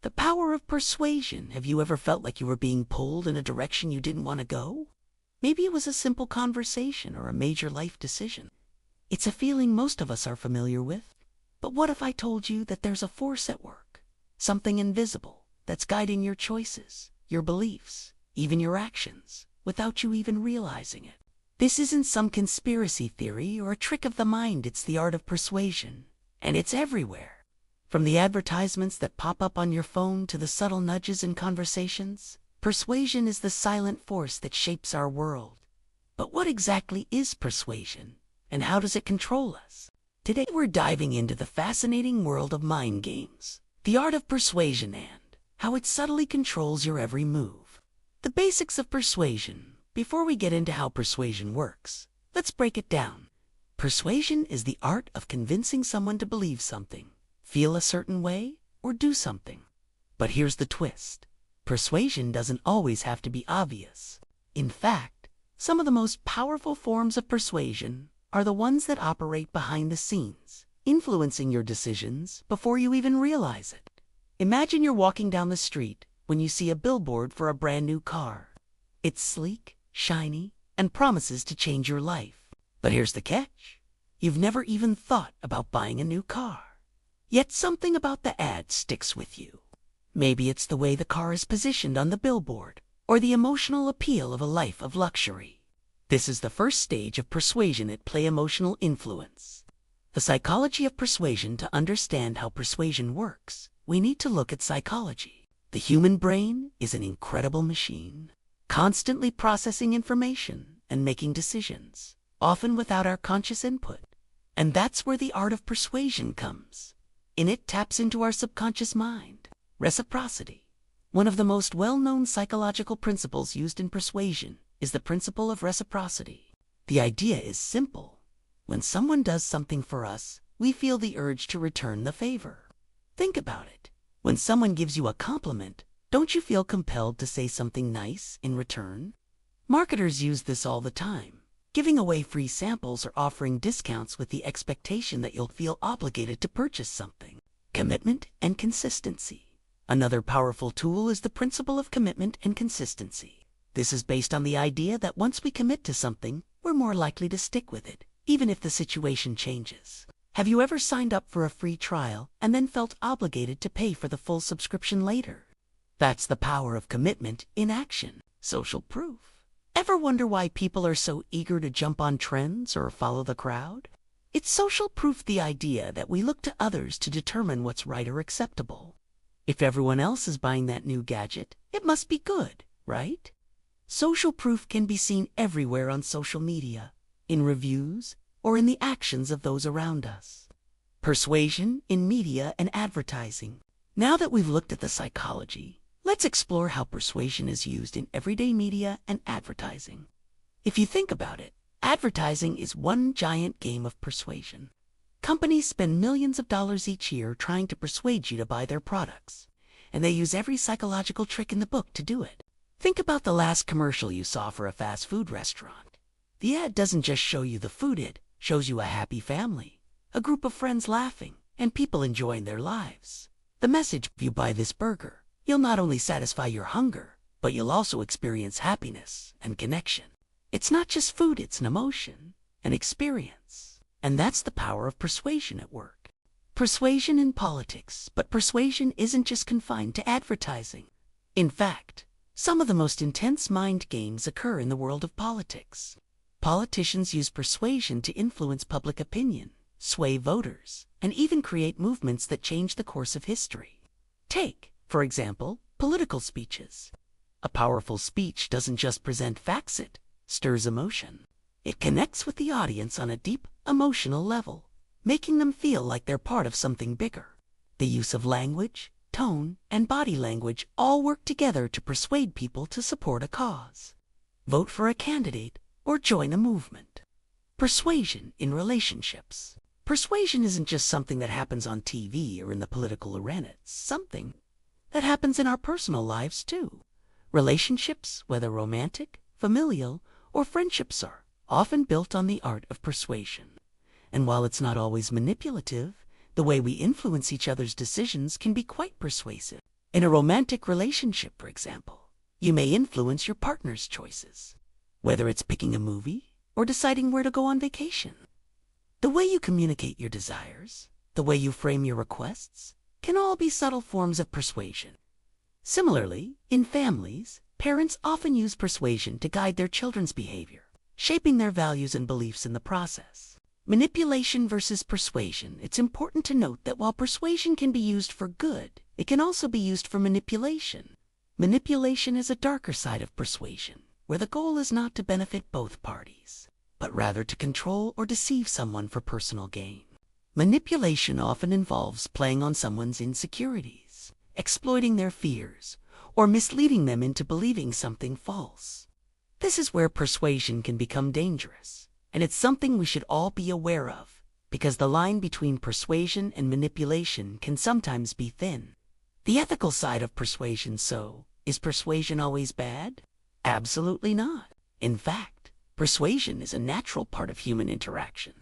The power of persuasion. Have you ever felt like you were being pulled in a direction you didn't want to go? Maybe it was a simple conversation or a major life decision. It's a feeling most of us are familiar with. But what if I told you that there's a force at work, something invisible that's guiding your choices, your beliefs, even your actions, without you even realizing it? This isn't some conspiracy theory or a trick of the mind. It's the art of persuasion, and it's everywhere. From the advertisements that pop up on your phone to the subtle nudges in conversations, persuasion is the silent force that shapes our world. But what exactly is persuasion, and how does it control us? Today we're diving into the fascinating world of mind games, the art of persuasion, and how it subtly controls your every move. The basics of persuasion. Before we get into how persuasion works, let's break it down. Persuasion is the art of convincing someone to believe something, feel a certain way, or do something. But here's the twist. Persuasion doesn't always have to be obvious. In fact, some of the most powerful forms of persuasion are the ones that operate behind the scenes, influencing your decisions before you even realize it. Imagine you're walking down the street when you see a billboard for a brand new car. It's sleek, shiny, and promises to change your life. But here's the catch. You've never even thought about buying a new car. Yet something about the ad sticks with you. Maybe it's the way the car is positioned on the billboard, or the emotional appeal of a life of luxury. This is the first stage of persuasion at play: emotional influence. The psychology of persuasion. To understand how persuasion works, we need to look at psychology. The human brain is an incredible machine, constantly processing information and making decisions, often without our conscious input. And that's where the art of persuasion comes. In it taps into our subconscious mind. Reciprocity. One of the most well-known psychological principles used in persuasion is the principle of reciprocity. The idea is simple. When someone does something for us, we feel the urge to return the favor. Think about it. When someone gives you a compliment, don't you feel compelled to say something nice in return? Marketers use this all the time, giving away free samples or offering discounts with the expectation that you'll feel obligated to purchase something. Commitment and consistency. Another powerful tool is the principle of commitment and consistency. This is based on the idea that once we commit to something, we're more likely to stick with it, even if the situation changes. Have you ever signed up for a free trial and then felt obligated to pay for the full subscription later? That's the power of commitment in action. Social proof. Ever wonder why people are so eager to jump on trends or follow the crowd? It's social proof, the idea that we look to others to determine what's right or acceptable. If everyone else is buying that new gadget, it must be good, right? Social proof can be seen everywhere on social media, in reviews, or in the actions of those around us. Persuasion in media and advertising. Now that we've looked at the psychology, let's explore how persuasion is used in everyday media and advertising. If you think about it, advertising is one giant game of persuasion. Companies spend millions of dollars each year trying to persuade you to buy their products, and they use every psychological trick in the book to do it. Think about the last commercial you saw for a fast food restaurant. The ad doesn't just show you the food, it shows you a happy family, a group of friends laughing, and people enjoying their lives. The message: if you buy this burger, you'll not only satisfy your hunger, but you'll also experience happiness and connection. It's not just food, it's an emotion, an experience. And that's the power of persuasion at work. Persuasion in politics, but persuasion isn't just confined to advertising. In fact, some of the most intense mind games occur in the world of politics. Politicians use persuasion to influence public opinion, sway voters, and even create movements that change the course of history. Take, for example, political speeches. A powerful speech doesn't just present facts, it stirs emotion. It connects with the audience on a deep, emotional level, making them feel like they're part of something bigger. The use of language, tone, and body language all work together to persuade people to support a cause, vote for a candidate, or join a movement. Persuasion in relationships. Persuasion isn't just something that happens on TV or in the political arena. It's something that happens in our personal lives too. Relationships, whether romantic, familial, or friendships, are often built on the art of persuasion. And while it's not always manipulative, the way we influence each other's decisions can be quite persuasive. In a romantic relationship, for example, you may influence your partner's choices, whether it's picking a movie or deciding where to go on vacation. The way you communicate your desires, the way you frame your requests, can all be subtle forms of persuasion. Similarly, in families, parents often use persuasion to guide their children's behavior, shaping their values and beliefs in the process. Manipulation versus persuasion. It's important to note that while persuasion can be used for good, it can also be used for manipulation. Manipulation is a darker side of persuasion, where the goal is not to benefit both parties, but rather to control or deceive someone for personal gain. Manipulation often involves playing on someone's insecurities, exploiting their fears, or misleading them into believing something false. This is where persuasion can become dangerous, and it's something we should all be aware of, because the line between persuasion and manipulation can sometimes be thin. The ethical side of persuasion, so, is persuasion always bad? Absolutely not. In fact, persuasion is a natural part of human interaction.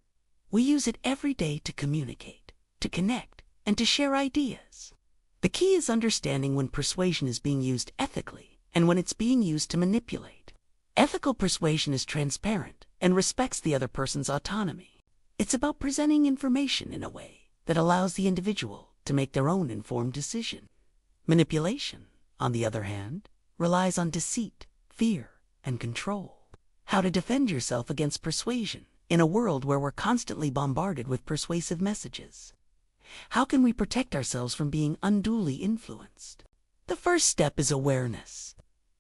We use it every day to communicate, to connect, and to share ideas. The key is understanding when persuasion is being used ethically and when it's being used to manipulate. Ethical persuasion is transparent and respects the other person's autonomy. It's about presenting information in a way that allows the individual to make their own informed decision. Manipulation, on the other hand, relies on deceit, fear, and control. How to defend yourself against persuasion in a world where we're constantly bombarded with persuasive messages. How can we protect ourselves from being unduly influenced? The first step is awareness.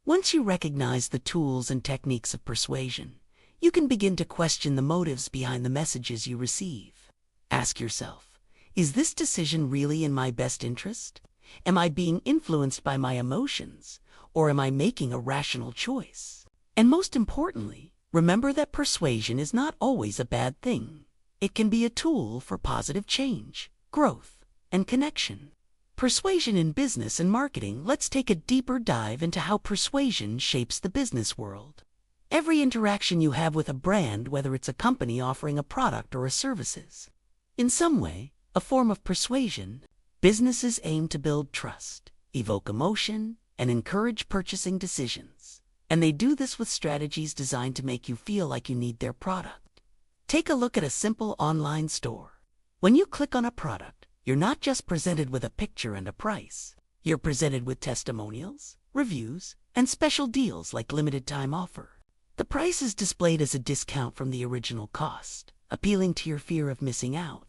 Once you recognize the tools and techniques of persuasion, you can begin to question the motives behind the messages you receive. Ask yourself, is this decision really in my best interest? Am I being influenced by my emotions, or am I making a rational choice? And most importantly, remember that persuasion is not always a bad thing. It can be a tool for positive change, growth, and connection. Persuasion in business and marketing. Let's take a deeper dive into how persuasion shapes the business world. Every interaction you have with a brand, whether it's a company offering a product or a services, in some way, a form of persuasion. Businesses aim to build trust, evoke emotion, and encourage purchasing decisions. And they do this with strategies designed to make you feel like you need their product. Take a look at a simple online store. When you click on a product, you're not just presented with a picture and a price. You're presented with testimonials, reviews, and special deals like limited time offer. The price is displayed as a discount from the original cost, appealing to your fear of missing out.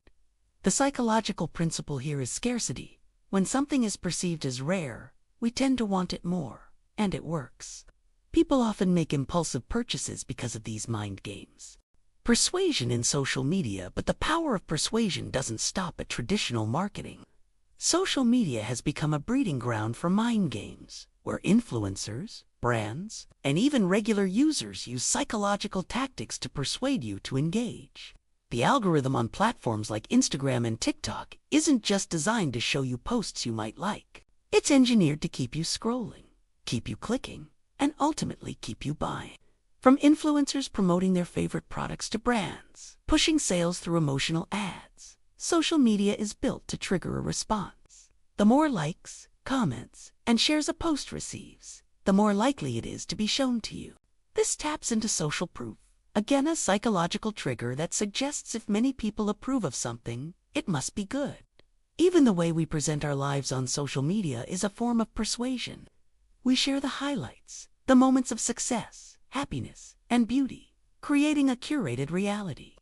The psychological principle here is scarcity. When something is perceived as rare, we tend to want it more, and it works. People often make impulsive purchases because of these mind games. Persuasion in social media, but the power of persuasion doesn't stop at traditional marketing. Social media has become a breeding ground for mind games, where influencers, brands, and even regular users use psychological tactics to persuade you to engage. The algorithm on platforms like Instagram and TikTok isn't just designed to show you posts you might like. It's engineered to keep you scrolling, keep you clicking, and ultimately keep you buying. From influencers promoting their favorite products to brands pushing sales through emotional ads, social media is built to trigger a response. The more likes, comments, and shares a post receives, the more likely it is to be shown to you. This taps into social proof, again a psychological trigger that suggests if many people approve of something, it must be good. Even the way we present our lives on social media is a form of persuasion. We share the highlights, the moments of success, happiness, and beauty, creating a curated reality.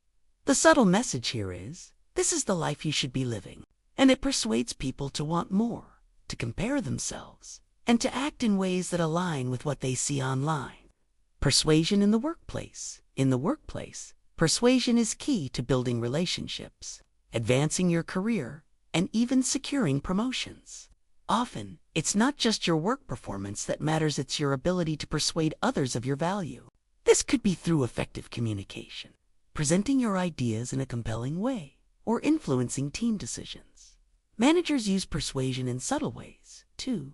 The subtle message here is, this is the life you should be living, and it persuades people to want more, to compare themselves, and to act in ways that align with what they see online. Persuasion in the workplace. In the workplace, persuasion is key to building relationships, advancing your career, and even securing promotions. Often, it's not just your work performance that matters, it's your ability to persuade others of your value. This could be through effective communication, presenting your ideas in a compelling way, or influencing team decisions. Managers use persuasion in subtle ways, too.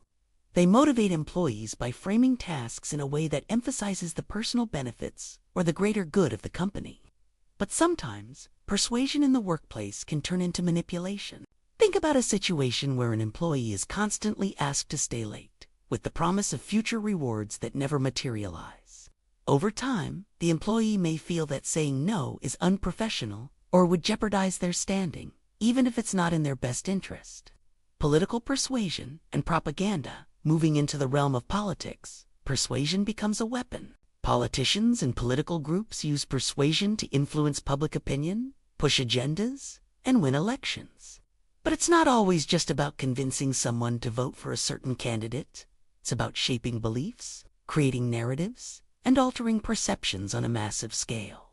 They motivate employees by framing tasks in a way that emphasizes the personal benefits or the greater good of the company. But sometimes, persuasion in the workplace can turn into manipulation. Think about a situation where an employee is constantly asked to stay late, with the promise of future rewards that never materialize. Over time, the employee may feel that saying no is unprofessional or would jeopardize their standing, even if it's not in their best interest. Political persuasion and propaganda moving into the realm of politics, persuasion becomes a weapon. Politicians and political groups use persuasion to influence public opinion, push agendas, and win elections. But it's not always just about convincing someone to vote for a certain candidate. It's about shaping beliefs, creating narratives, and altering perceptions on a massive scale.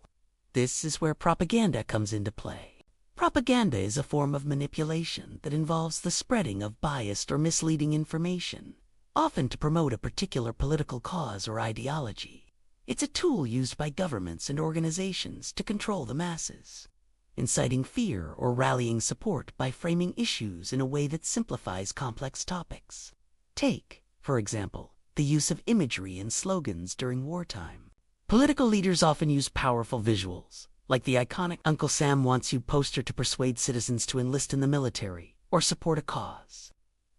This is where propaganda comes into play. Propaganda is a form of manipulation that involves the spreading of biased or misleading information, often to promote a particular political cause or ideology. It's a tool used by governments and organizations to control the masses, inciting fear or rallying support by framing issues in a way that simplifies complex topics. Take, for example, the use of imagery and slogans during wartime. Political leaders often use powerful visuals, like the iconic "Uncle Sam wants you" poster to persuade citizens to enlist in the military or support a cause.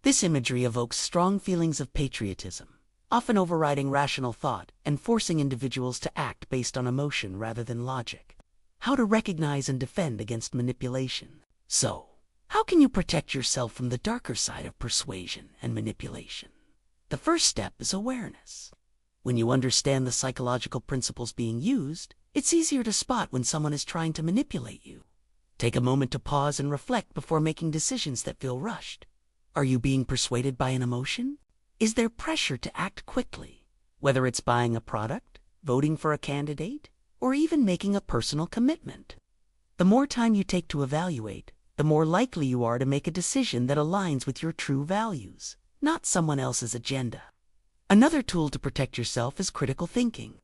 This imagery evokes strong feelings of patriotism, often overriding rational thought and forcing individuals to act based on emotion rather than logic. How to recognize and defend against manipulation. So, how can you protect yourself from the darker side of persuasion and manipulation? The first step is awareness. When you understand the psychological principles being used, it's easier to spot when someone is trying to manipulate you. Take a moment to pause and reflect before making decisions that feel rushed. Are you being persuaded by an emotion? Is there pressure to act quickly, whether it's buying a product, voting for a candidate, or even making a personal commitment? The more time you take to evaluate, the more likely you are to make a decision that aligns with your true values, not someone else's agenda. Another tool to protect yourself is critical thinking.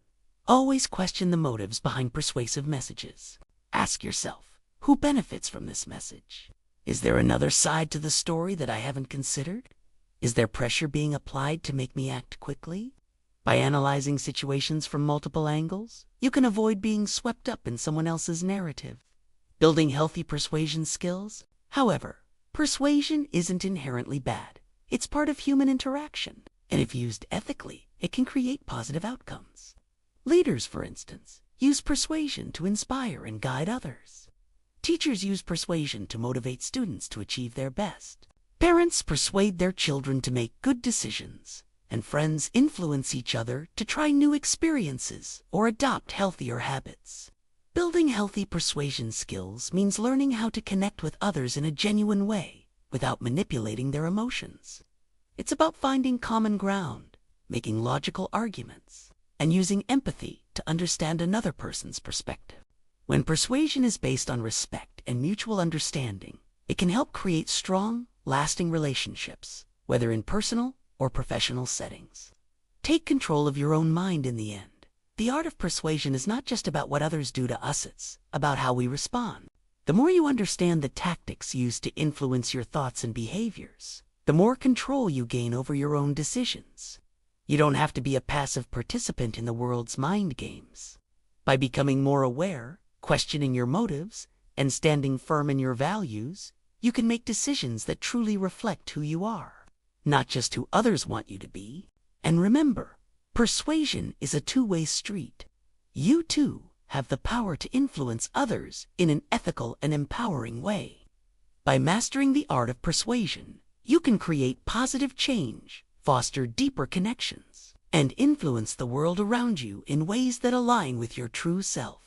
Always question the motives behind persuasive messages. Ask yourself, who benefits from this message? Is there another side to the story that I haven't considered? Is there pressure being applied to make me act quickly? By analyzing situations from multiple angles, you can avoid being swept up in someone else's narrative. Building healthy persuasion skills. However, persuasion isn't inherently bad. It's part of human interaction, and if used ethically, it can create positive outcomes. Leaders, for instance, use persuasion to inspire and guide others. Teachers use persuasion to motivate students to achieve their best. Parents persuade their children to make good decisions, and friends influence each other to try new experiences or adopt healthier habits. Building healthy persuasion skills means learning how to connect with others in a genuine way without manipulating their emotions. It's about finding common ground, making logical arguments, and using empathy to understand another person's perspective. When persuasion is based on respect and mutual understanding, it can help create strong, lasting relationships, whether in personal or professional settings. Take control of your own mind in the end. The art of persuasion is not just about what others do to us, it's about how we respond. The more you understand the tactics used to influence your thoughts and behaviors, the more control you gain over your own decisions. You don't have to be a passive participant in the world's mind games. By becoming more aware, questioning your motives, and standing firm in your values, you can make decisions that truly reflect who you are, not just who others want you to be. And remember, persuasion is a two-way street. You too have the power to influence others in an ethical and empowering way. By mastering the art of persuasion, you can create positive change, foster deeper connections, and influence the world around you in ways that align with your true self.